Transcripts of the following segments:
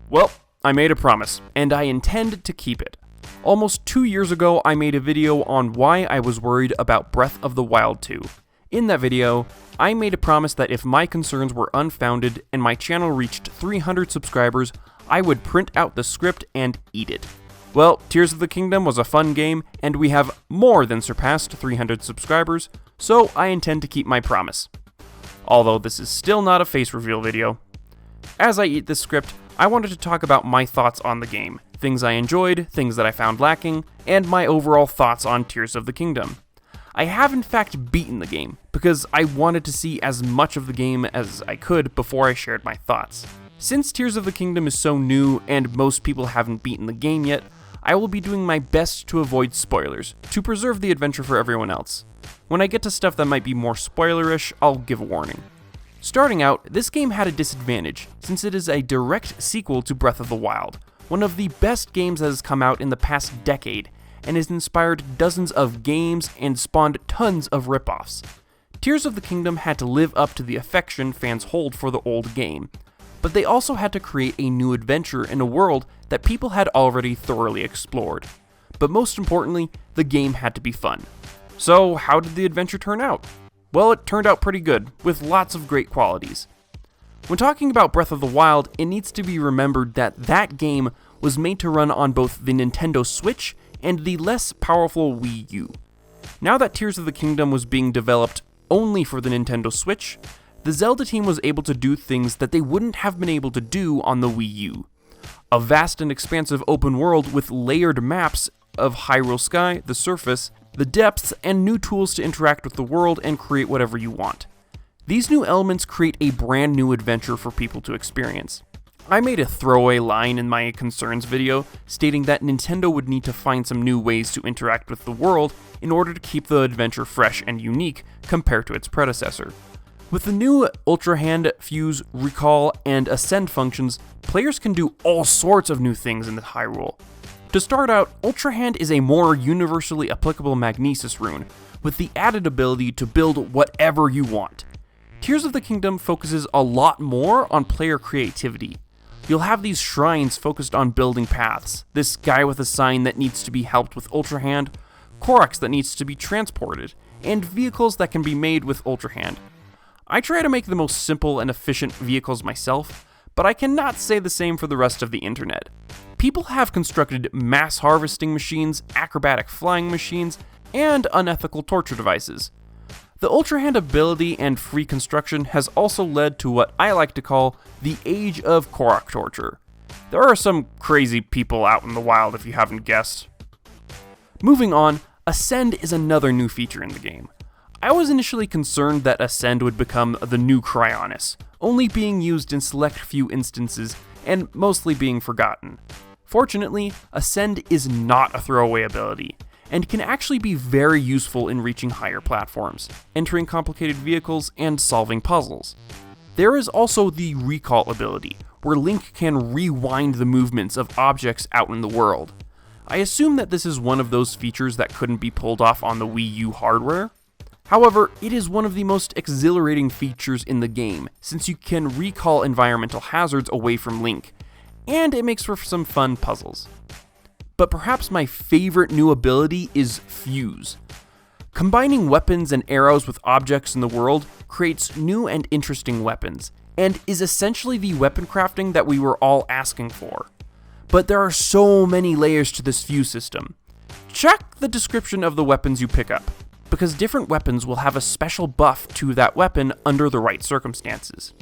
Well, I made a promise, and I intend to keep it. Almost 2 years ago, I made a video on why I was worried about Breath of the Wild 2. In that video, I made a promise that if my concerns were unfounded and my channel reached 300 subscribers, I would print out the script and eat it. Well, Tears of the Kingdom was a fun game, and we have more than surpassed 300 subscribers, so I intend to keep my promise. Although this is still not a face reveal video. As I eat this script, I wanted to talk about my thoughts on the game, things I enjoyed, things that I found lacking, and my overall thoughts on Tears of the Kingdom. I have in fact beaten the game, because I wanted to see as much of the game as I could before I shared my thoughts. Since Tears of the Kingdom is so new and most people haven't beaten the game yet, I will be doing my best to avoid spoilers, to preserve the adventure for everyone else. When I get to stuff that might be more spoilerish, I'll give a warning. Starting out, this game had a disadvantage, since it is a direct sequel to Breath of the Wild, one of the best games that has come out in the past decade, and has inspired dozens of games and spawned tons of ripoffs. Tears of the Kingdom had to live up to the affection fans hold for the old game, but they also had to create a new adventure in a world that people had already thoroughly explored. But most importantly, the game had to be fun. So how did the adventure turn out? Well, it turned out pretty good, with lots of great qualities. When talking about Breath of the Wild, it needs to be remembered that that game was made to run on both the Nintendo Switch and the less powerful Wii U. Now that Tears of the Kingdom was being developed only for the Nintendo Switch, the Zelda team was able to do things that they wouldn't have been able to do on the Wii U. A vast and expansive open world with layered maps of Hyrule Sky, the surface, the depths, and new tools to interact with the world and create whatever you want. These new elements create a brand new adventure for people to experience. I made a throwaway line in my concerns video stating that Nintendo would need to find some new ways to interact with the world in order to keep the adventure fresh and unique compared to its predecessor. With the new Ultra Hand, Fuse, Recall, and Ascend functions, players can do all sorts of new things in the Hyrule. To start out, Ultra Hand is a more universally applicable Magnesis rune, with the added ability to build whatever you want. Tears of the Kingdom focuses a lot more on player creativity. You'll have these shrines focused on building paths, this guy with a sign that needs to be helped with Ultra Hand, Korux that needs to be transported, and vehicles that can be made with Ultra Hand. I try to make the most simple and efficient vehicles myself, but I cannot say the same for the rest of the internet. People have constructed mass harvesting machines, acrobatic flying machines, and unethical torture devices. The Ultra Hand ability and free construction has also led to what I like to call the Age of Korok torture. There are some crazy people out in the wild if you haven't guessed. Moving on, Ascend is another new feature in the game. I was initially concerned that Ascend would become the new Cryonis, only being used in select few instances and mostly being forgotten. Fortunately, Ascend is not a throwaway ability, and can actually be very useful in reaching higher platforms, entering complicated vehicles, and solving puzzles. There is also the Recall ability, where Link can rewind the movements of objects out in the world. I assume that this is one of those features that couldn't be pulled off on the Wii U hardware. However, it is one of the most exhilarating features in the game, since you can recall environmental hazards away from Link, and it makes for some fun puzzles. But perhaps my favorite new ability is Fuse. Combining weapons and arrows with objects in the world creates new and interesting weapons, and is essentially the weapon crafting that we were all asking for. But there are so many layers to this Fuse system. Check the description of the weapons you pick up, because different weapons will have a special buff to that weapon under the right circumstances.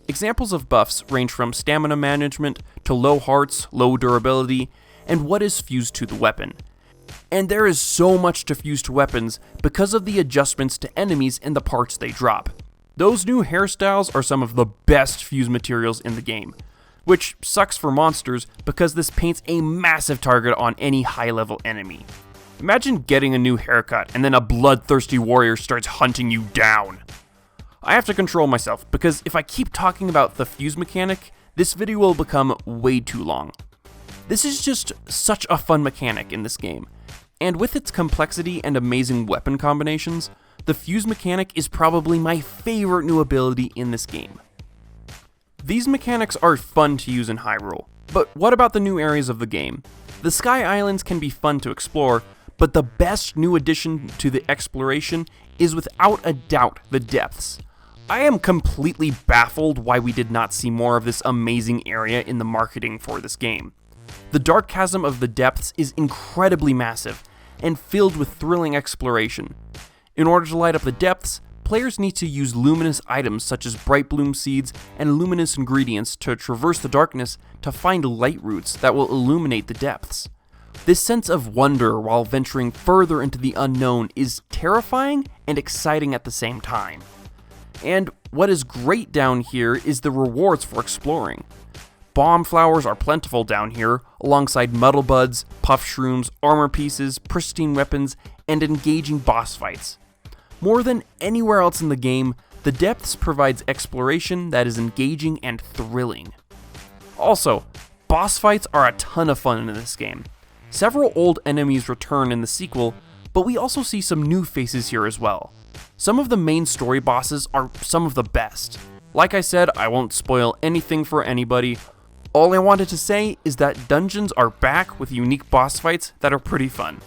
Examples of buffs range from stamina management to low hearts, low durability, and what is fused to the weapon. And there is so much to fuse to weapons because of the adjustments to enemies and the parts they drop. Those new hairstyles are some of the best fuse materials in the game, which sucks for monsters because this paints a massive target on any high-level enemy. Imagine getting a new haircut and then a bloodthirsty warrior starts hunting you down. I have to control myself because if I keep talking about the fuse mechanic, this video will become way too long. This is just such a fun mechanic in this game, and with its complexity and amazing weapon combinations, the fuse mechanic is probably my favorite new ability in this game. These mechanics are fun to use in Hyrule. But what about the new areas of the game? The Sky Islands can be fun to explore, but the best new addition to the exploration is without a doubt the depths. I am completely baffled why we did not see more of this amazing area in the marketing for this game. The dark chasm of the depths is incredibly massive and filled with thrilling exploration. In order to light up the depths, players need to use luminous items such as bright bloom seeds and luminous ingredients to traverse the darkness to find light roots that will illuminate the depths. This sense of wonder while venturing further into the unknown is terrifying and exciting at the same time. And what is great down here is the rewards for exploring. Bomb flowers are plentiful down here, alongside muddle buds, puff shrooms, armor pieces, pristine weapons, and engaging boss fights. More than anywhere else in the game, the depths provides exploration that is engaging and thrilling. Also, boss fights are a ton of fun in this game. Several old enemies return in the sequel, but we also see some new faces here as well. Some of the main story bosses are some of the best. Like I said, I won't spoil anything for anybody. All I wanted to say is that dungeons are back with unique boss fights that are pretty fun.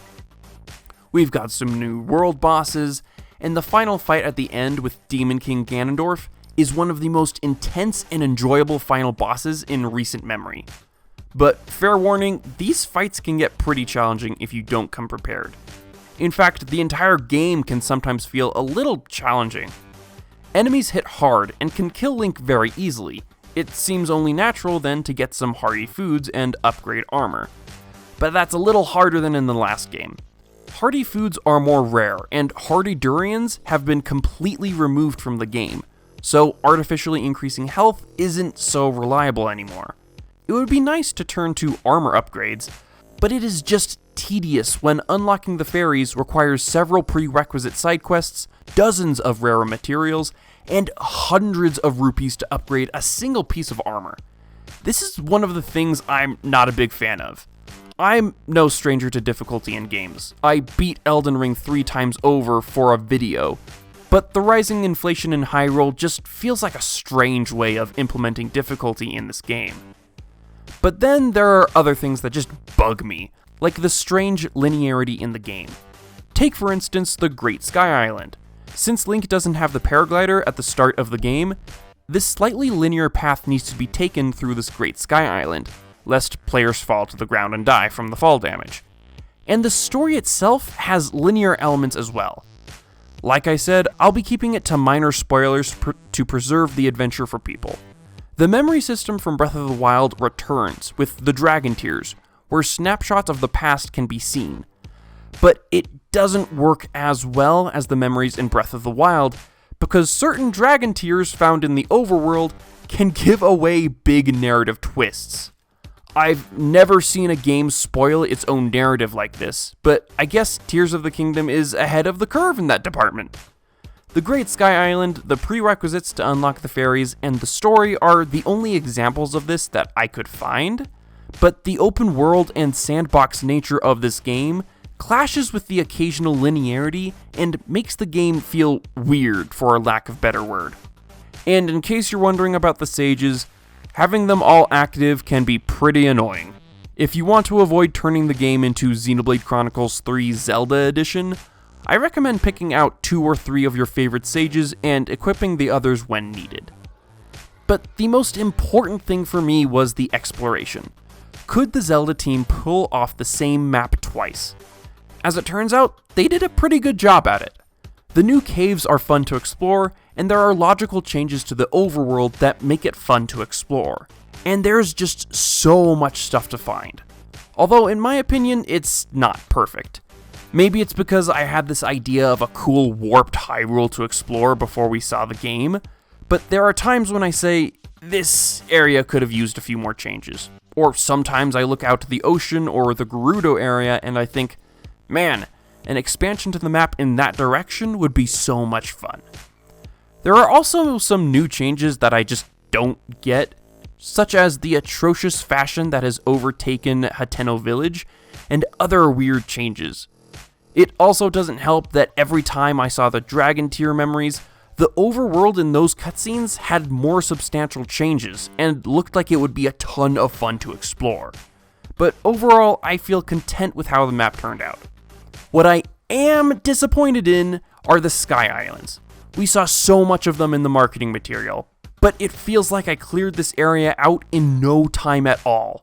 We've got some new world bosses, and the final fight at the end with Demon King Ganondorf is one of the most intense and enjoyable final bosses in recent memory. But fair warning, these fights can get pretty challenging if you don't come prepared. In fact, the entire game can sometimes feel a little challenging. Enemies hit hard and can kill Link very easily. It seems only natural then to get some hearty foods and upgrade armor. But that's a little harder than in the last game. Hearty foods are more rare, and hearty durians have been completely removed from the game, so artificially increasing health isn't so reliable anymore. It would be nice to turn to armor upgrades, but it is just tedious when unlocking the fairies requires several prerequisite side quests, dozens of rare materials, and hundreds of rupees to upgrade a single piece of armor. This is one of the things I'm not a big fan of. I'm no stranger to difficulty in games. I beat Elden Ring 3 times over for a video, but the rising inflation in Hyrule just feels like a strange way of implementing difficulty in this game. But then there are other things that just bug me, like the strange linearity in the game. Take for instance the Great Sky Island. Since Link doesn't have the paraglider at the start of the game, this slightly linear path needs to be taken through this Great Sky Island, lest players fall to the ground and die from the fall damage. And the story itself has linear elements as well. Like I said, I'll be keeping it to minor spoilers to preserve the adventure for people. The memory system from Breath of the Wild returns with the Dragon Tears, where snapshots of the past can be seen. But it doesn't work as well as the memories in Breath of the Wild, because certain Dragon Tears found in the overworld can give away big narrative twists. I've never seen a game spoil its own narrative like this, but I guess Tears of the Kingdom is ahead of the curve in that department. The Great Sky Island, the prerequisites to unlock the fairies, and the story are the only examples of this that I could find, but the open world and sandbox nature of this game clashes with the occasional linearity and makes the game feel weird, for a lack of better word. And in case you're wondering about the sages, having them all active can be pretty annoying. If you want to avoid turning the game into Xenoblade Chronicles 3 Zelda Edition, I recommend picking out 2 or 3 of your favorite sages and equipping the others when needed. But the most important thing for me was the exploration. Could the Zelda team pull off the same map twice? As it turns out, they did a pretty good job at it. The new caves are fun to explore, and there are logical changes to the overworld that make it fun to explore. And there's just so much stuff to find. Although, in my opinion, it's not perfect. Maybe it's because I had this idea of a cool warped Hyrule to explore before we saw the game, but there are times when I say, this area could have used a few more changes. Or sometimes I look out to the ocean or the Gerudo area and I think, man, an expansion to the map in that direction would be so much fun. There are also some new changes that I just don't get, such as the atrocious fashion that has overtaken Hateno Village, and other weird changes. It also doesn't help that every time I saw the Dragon Tear memories, The overworld in those cutscenes had more substantial changes and looked like it would be a ton of fun to explore. But overall, I feel content with how the map turned out. What I am disappointed in are the Sky Islands. We saw so much of them in the marketing material, but it feels like I cleared this area out in no time at all.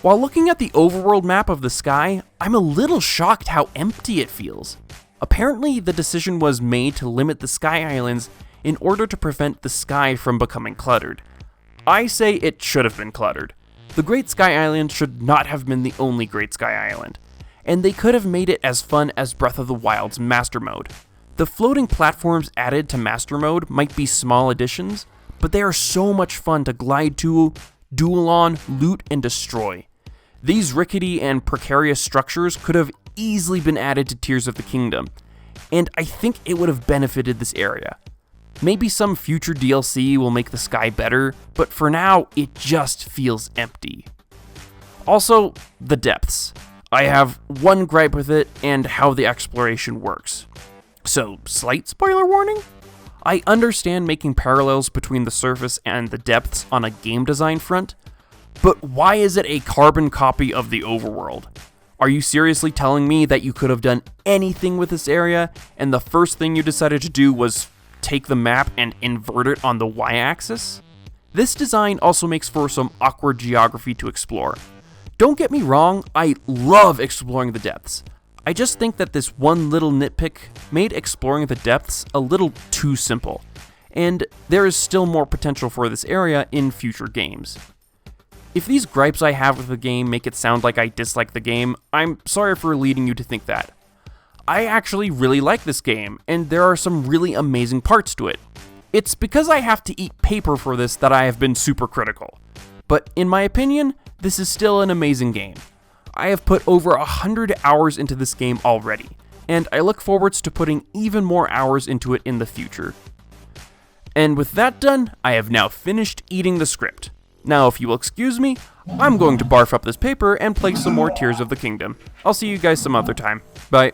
While looking at the overworld map of the sky, I'm a little shocked how empty it feels. Apparently, the decision was made to limit the Sky Islands in order to prevent the sky from becoming cluttered. I say it should have been cluttered. The Great Sky Island should not have been the only Great Sky Island, and they could have made it as fun as Breath of the Wild's Master Mode. The floating platforms added to Master Mode might be small additions, but they are so much fun to glide to, duel on, loot, and destroy. These rickety and precarious structures could have easily been added to Tears of the Kingdom, and I think it would have benefited this area. Maybe some future DLC will make the sky better, but for now, it just feels empty. Also, the depths. I have one gripe with it and how the exploration works. So, slight spoiler warning? I understand making parallels between the surface and the depths on a game design front, but why is it a carbon copy of the overworld? Are you seriously telling me that you could have done anything with this area, and the first thing you decided to do was take the map and invert it on the y-axis? This design also makes for some awkward geography to explore. Don't get me wrong, I love exploring the depths. I just think that this one little nitpick made exploring the depths a little too simple, and there is still more potential for this area in future games. If these gripes I have with the game make it sound like I dislike the game, I'm sorry for leading you to think that. I actually really like this game, and there are some really amazing parts to it. It's because I have to eat paper for this that I have been super critical. But in my opinion, this is still an amazing game. I have put over 100 hours into this game already, and I look forwards to putting even more hours into it in the future. And with that done, I have now finished eating the script. Now, if you will excuse me, I'm going to barf up this paper and play some more Tears of the Kingdom. I'll see you guys some other time. Bye.